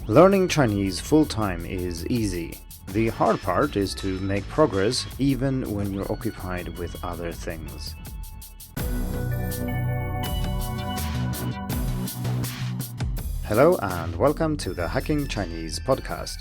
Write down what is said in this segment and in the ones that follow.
Learning Chinese full-time is easy. The hard part is to make progress even when you're occupied with other things. Hello and welcome to the Hacking Chinese podcast.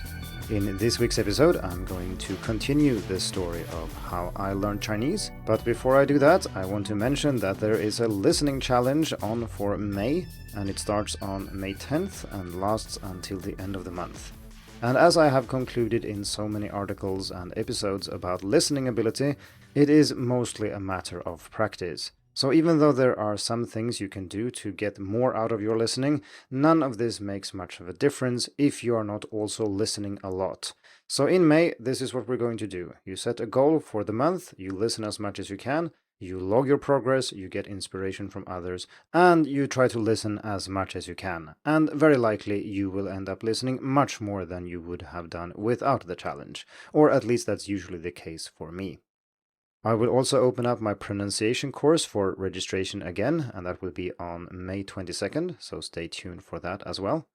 In this week's episode, I'm going to continue the story of how I learned Chinese. But before I do that, I want to mention that there is a listening challenge on for May, and it starts on May 10th and lasts until the end of the month. And as I have concluded in so many articles and episodes about listening ability, it is mostly a matter of practice. So even though there are some things you can do to get more out of your listening, none of this makes much of a difference if you are not also listening a lot. So in May, this is what we're going to do. You set a goal for the month, you listen as much as you can, you log your progress, you get inspiration from others, and you try to listen as much as you can. And very likely you will end up listening much more than you would have done without the challenge. Or at least that's usually the case for me. I will also open up my pronunciation course for registration again, and that will be on May 22nd, so stay tuned for that as well.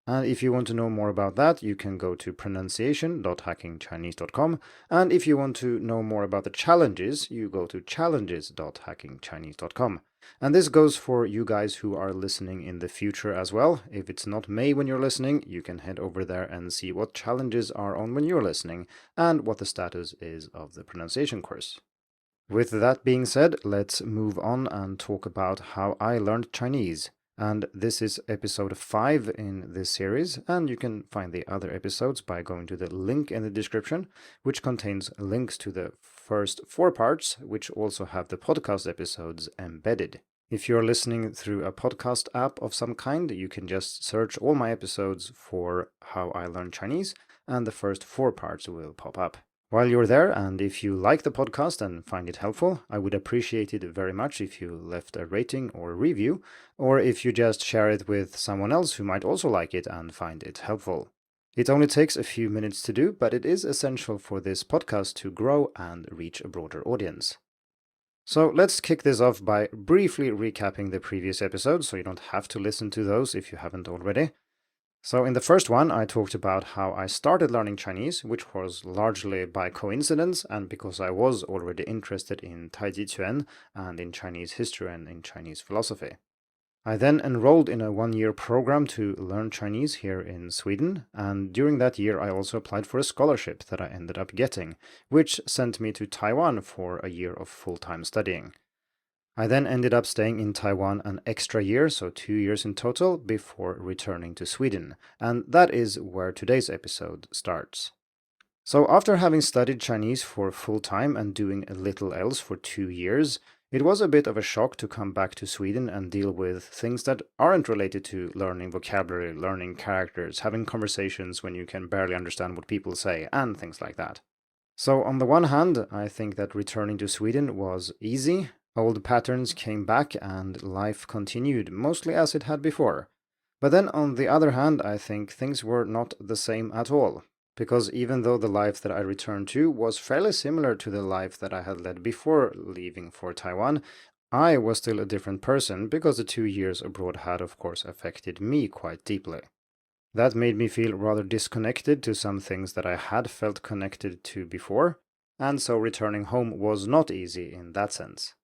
And if you want to know more about that, you can go to pronunciation.hackingchinese.com, and if you want to know more about the challenges, you go to challenges.hackingchinese.com. And this goes for you guys who are listening in the future as well. If it's not May when you're listening, you can head over there and see what challenges are on when you're listening and what the status is of the pronunciation course. With that being said, let's move on and talk about how I learned Chinese. And this is episode 5 in this series, and you can find the other episodes by going to the link in the description, which contains links to the first 4 parts, which also have the podcast episodes embedded. If you're listening through a podcast app of some kind, you can just search all my episodes for How I Learned Chinese, and the first 4 parts will pop up. While you're there, and if you like the podcast and find it helpful, I would appreciate it very much if you left a rating or a review, or if you just share it with someone else who might also like it and find it helpful. It only takes a few minutes to do, but it is essential for this podcast to grow and reach a broader audience. So let's kick this off by briefly recapping the previous episodes, so you don't have to listen to those if you haven't already. So in the first one, I talked about how I started learning Chinese, which was largely by coincidence and because I was already interested in Taiji Quan and in Chinese history and in Chinese philosophy. I then enrolled in a 1-year program to learn Chinese here in Sweden, and during that year I also applied for a scholarship that I ended up getting, which sent me to Taiwan for a year of full-time studying. I then ended up staying in Taiwan an extra year, so 2 years in total, before returning to Sweden, and that is where today's episode starts. So after having studied Chinese for full time and doing a little else for 2 years, it was a bit of a shock to come back to Sweden and deal with things that aren't related to learning vocabulary, learning characters, having conversations when you can barely understand what people say, and things like that. So on the one hand, I think that returning to Sweden was easy. Old patterns came back and life continued mostly as it had before. But then on the other hand, I think things were not the same at all. Because even though the life that I returned to was fairly similar to the life that I had led before leaving for Taiwan, I was still a different person because the 2 years abroad had of course affected me quite deeply. That made me feel rather disconnected to some things that I had felt connected to before, and so returning home was not easy in that sense.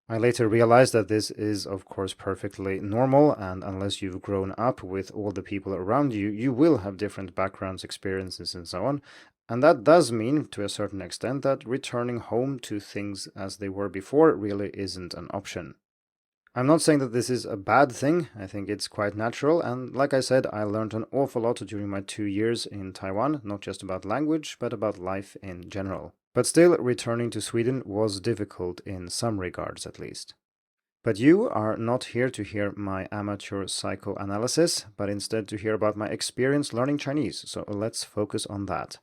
I later realized that this is, of course, perfectly normal, and unless you've grown up with all the people around you, you will have different backgrounds, experiences, and so on. And that does mean, to a certain extent, that returning home to things as they were before really isn't an option. I'm not saying that this is a bad thing. I think it's quite natural, and like I said, I learned an awful lot during my 2 years in Taiwan, not just about language, but about life in general. But still, returning to Sweden was difficult in some regards at least. But you are not here to hear my amateur psychoanalysis, but instead to hear about my experience learning Chinese, so let's focus on that.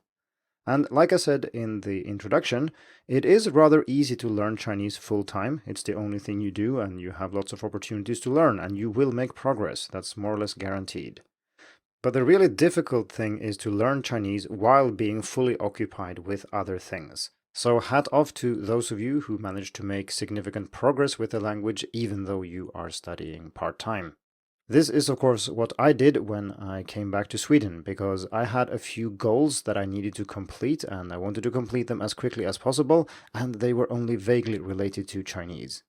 And like I said in the introduction, it is rather easy to learn Chinese full-time. It's the only thing you do, and you have lots of opportunities to learn, and you will make progress. That's more or less guaranteed. But the really difficult thing is to learn Chinese while being fully occupied with other things. So hat off to those of you who managed to make significant progress with the language even though you are studying part-time. This is, of course, what I did when I came back to Sweden, because I had a few goals that I needed to complete, and I wanted to complete them as quickly as possible, and they were only vaguely related to Chinese.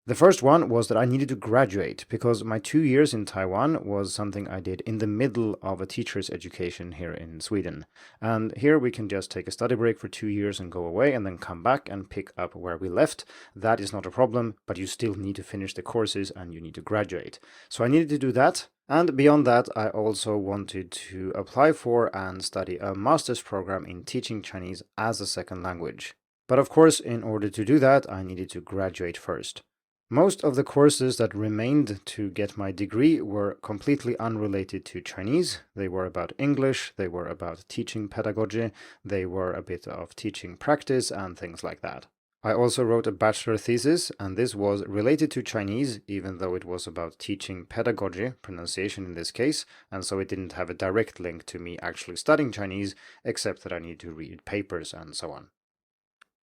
The first one was that I needed to graduate, because my 2 years in Taiwan was something I did in the middle of a teacher's education here in Sweden. And here we can just take a study break for 2 years and go away and then come back and pick up where we left. That is not a problem, but you still need to finish the courses and you need to graduate. So I needed to do that. And beyond that, I also wanted to apply for and study a master's program in teaching Chinese as a second language. But of course, in order to do that, I needed to graduate first. Most of the courses that remained to get my degree were completely unrelated to Chinese. They were about English, they were about teaching pedagogy, they were a bit of teaching practice and things like that. I also wrote a bachelor thesis, and this was related to Chinese, even though it was about teaching pedagogy, pronunciation in this case, and so it didn't have a direct link to me actually studying Chinese, except that I needed to read papers and so on.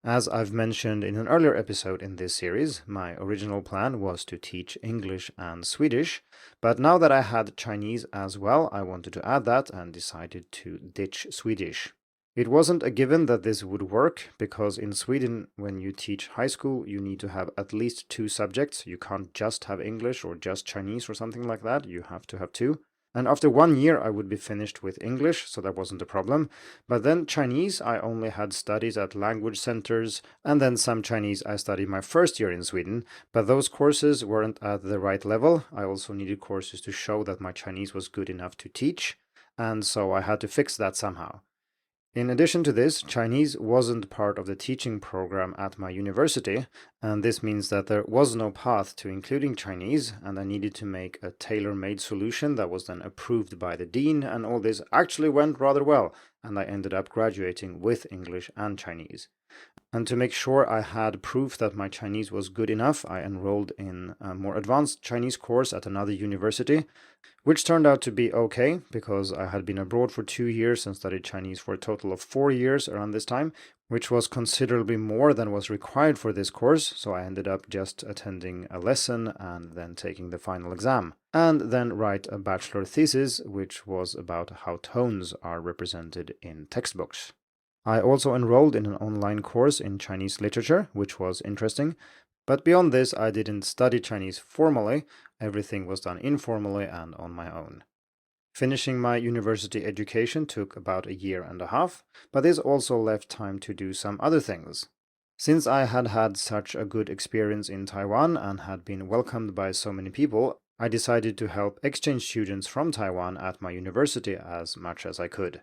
As I've mentioned in an earlier episode in this series, my original plan was to teach English and Swedish, but now that I had Chinese as well, I wanted to add that and decided to ditch Swedish. It wasn't a given that this would work, because in Sweden, when you teach high school, you need to have at least 2 subjects. You can't just have English or just Chinese or something like that. You have to have two. And after 1 year, I would be finished with English, so that wasn't a problem. But then Chinese, I only had studies at language centers, and then some Chinese I studied my first year in Sweden, but those courses weren't at the right level. I also needed courses to show that my Chinese was good enough to teach, and so I had to fix that somehow. In addition to this, Chinese wasn't part of the teaching program at my university, and this means that there was no path to including Chinese, and I needed to make a tailor-made solution that was then approved by the dean, and all this actually went rather well, and I ended up graduating with English and Chinese. And to make sure I had proof that my Chinese was good enough, I enrolled in a more advanced Chinese course at another university, which turned out to be okay because I had been abroad for 2 years and studied Chinese for a total of 4 years around this time, which was considerably more than was required for this course, so I ended up just attending a lesson and then taking the final exam, and then write a bachelor thesis, which was about how tones are represented in textbooks. I also enrolled in an online course in Chinese literature, which was interesting. But beyond this, I didn't study Chinese formally. Everything was done informally and on my own. Finishing my university education took about a year and a half, but this also left time to do some other things. Since I had had such a good experience in Taiwan and had been welcomed by so many people, I decided to help exchange students from Taiwan at my university as much as I could.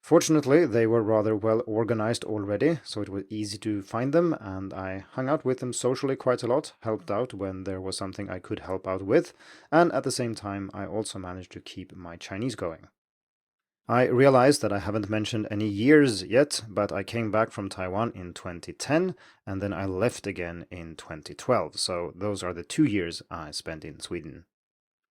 Fortunately, they were rather well organized already, so it was easy to find them, and I hung out with them socially quite a lot, helped out when there was something I could help out with, and at the same time, I also managed to keep my Chinese going. I realized that I haven't mentioned any years yet, but I came back from Taiwan in 2010, and then I left again in 2012, so those are the 2 years I spent in Sweden.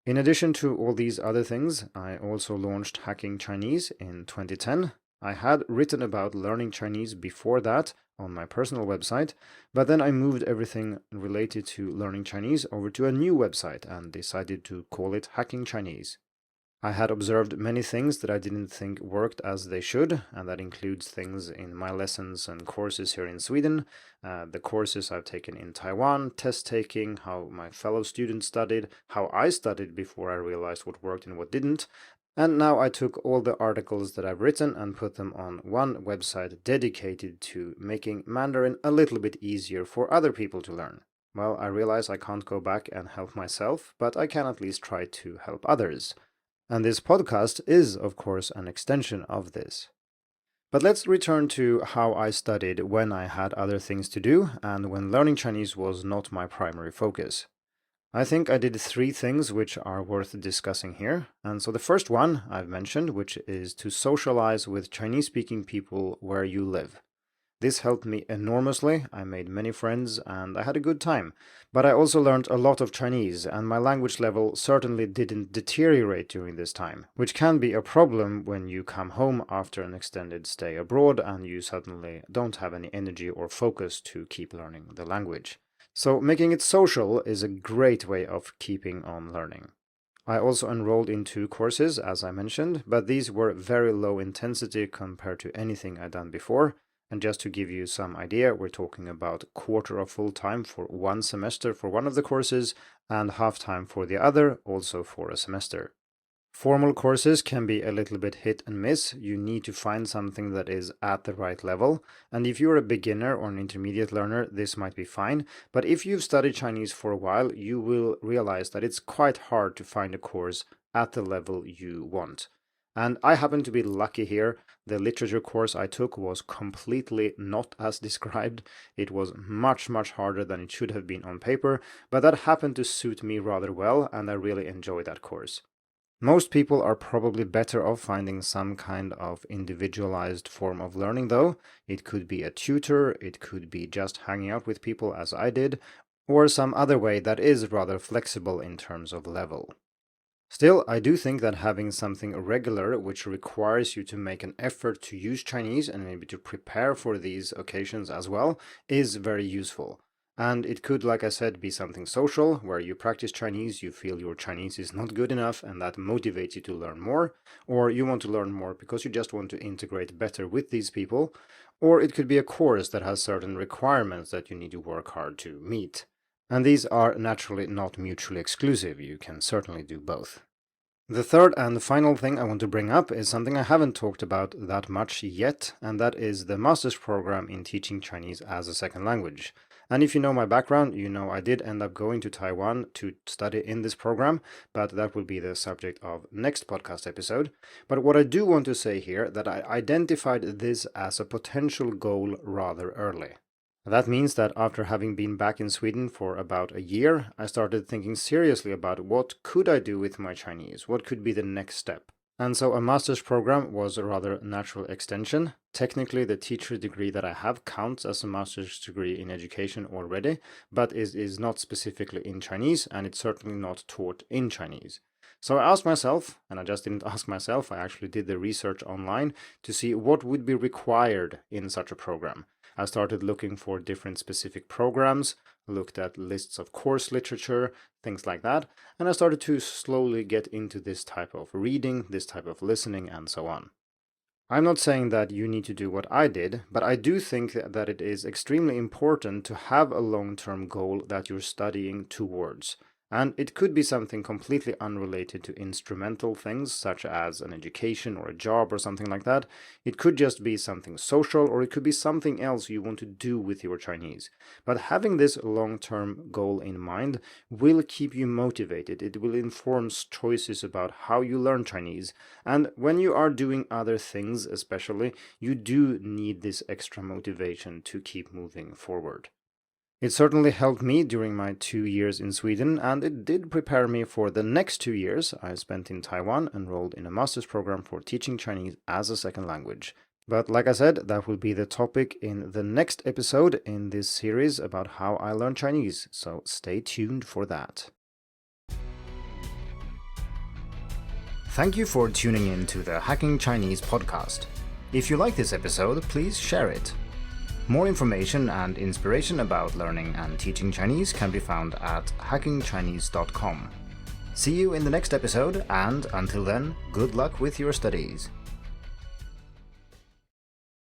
In addition to all these other things, I also launched Hacking Chinese in 2010. I had written about learning Chinese before that on my personal website, but then I moved everything related to learning Chinese over to a new website and decided to call it Hacking Chinese. I had observed many things that I didn't think worked as they should, and that includes things in my lessons and courses here in Sweden, the courses I've taken in Taiwan, test taking, how my fellow students studied, how I studied before I realized what worked and what didn't. And now I took all the articles that I've written and put them on one website dedicated to making Mandarin a little bit easier for other people to learn. Well, I realize I can't go back and help myself, but I can at least try to help others. And this podcast is, of course, an extension of this. But let's return to how I studied when I had other things to do and when learning Chinese was not my primary focus. I think I did 3 things which are worth discussing here. And so the first one I've mentioned, which is to socialize with Chinese-speaking people where you live. This helped me enormously. I made many friends and I had a good time. But I also learned a lot of Chinese, and my language level certainly didn't deteriorate during this time, which can be a problem when you come home after an extended stay abroad and you suddenly don't have any energy or focus to keep learning the language. So making it social is a great way of keeping on learning. I also enrolled in 2 courses, as I mentioned, but these were very low intensity compared to anything I'd done before. And just to give you some idea, we're talking about quarter of full time for 1 semester for one of the courses and half time for the other, also for a semester. Formal courses can be a little bit hit and miss. You need to find something that is at the right level. And if you're a beginner or an intermediate learner, this might be fine. But if you've studied Chinese for a while, you will realize that it's quite hard to find a course at the level you want. And I happen to be lucky here. The literature course I took was completely not as described. It was much harder than it should have been on paper, but that happened to suit me rather well, and I really enjoyed that course. Most people are probably better off finding some kind of individualized form of learning though. It could be a tutor, it could be just hanging out with people as I did, or some other way that is rather flexible in terms of level. Still, I do think that having something regular which requires you to make an effort to use Chinese and maybe to prepare for these occasions as well is very useful. And it could, like I said, be something social, where you practice Chinese, you feel your Chinese is not good enough, and that motivates you to learn more, or you want to learn more because you just want to integrate better with these people, or it could be a course that has certain requirements that you need to work hard to meet. And these are naturally not mutually exclusive, you can certainly do both. The third and final thing I want to bring up is something I haven't talked about that much yet, and that is the master's program in teaching Chinese as a second language. And if you know my background, you know I did end up going to Taiwan to study in this program, but that will be the subject of next podcast episode. But what I do want to say here, that I identified this as a potential goal rather early. That means that after having been back in Sweden for about a year, I started thinking seriously about what could I do with my Chinese, what could be the next step. And so a master's program was a rather natural extension. Technically, the teacher degree that I have counts as a master's degree in education already, but is not specifically in Chinese, and it's certainly not taught in Chinese. So I asked myself, and I just didn't ask myself, I actually did the research online to see what would be required in such a program. I started looking for different specific programs, looked at lists of course literature, things like that, and I started to slowly get into this type of reading, this type of listening, and so on. I'm not saying that you need to do what I did, but I do think that it is extremely important to have a long-term goal that you're studying towards. And it could be something completely unrelated to instrumental things, such as an education or a job or something like that. It could just be something social, or it could be something else you want to do with your Chinese. But having this long-term goal in mind will keep you motivated. It will inform choices about how you learn Chinese. And when you are doing other things, especially, you do need this extra motivation to keep moving forward. It certainly helped me during my 2 years in Sweden, and it did prepare me for the next 2 years I spent in Taiwan, enrolled in a master's program for teaching Chinese as a second language. But like I said, that will be the topic in the next episode in this series about how I learned Chinese, so stay tuned for that. Thank you for tuning in to the Hacking Chinese podcast. If you like this episode, please share it. More information and inspiration about learning and teaching Chinese can be found at hackingchinese.com. See you in the next episode, and until then, good luck with your studies.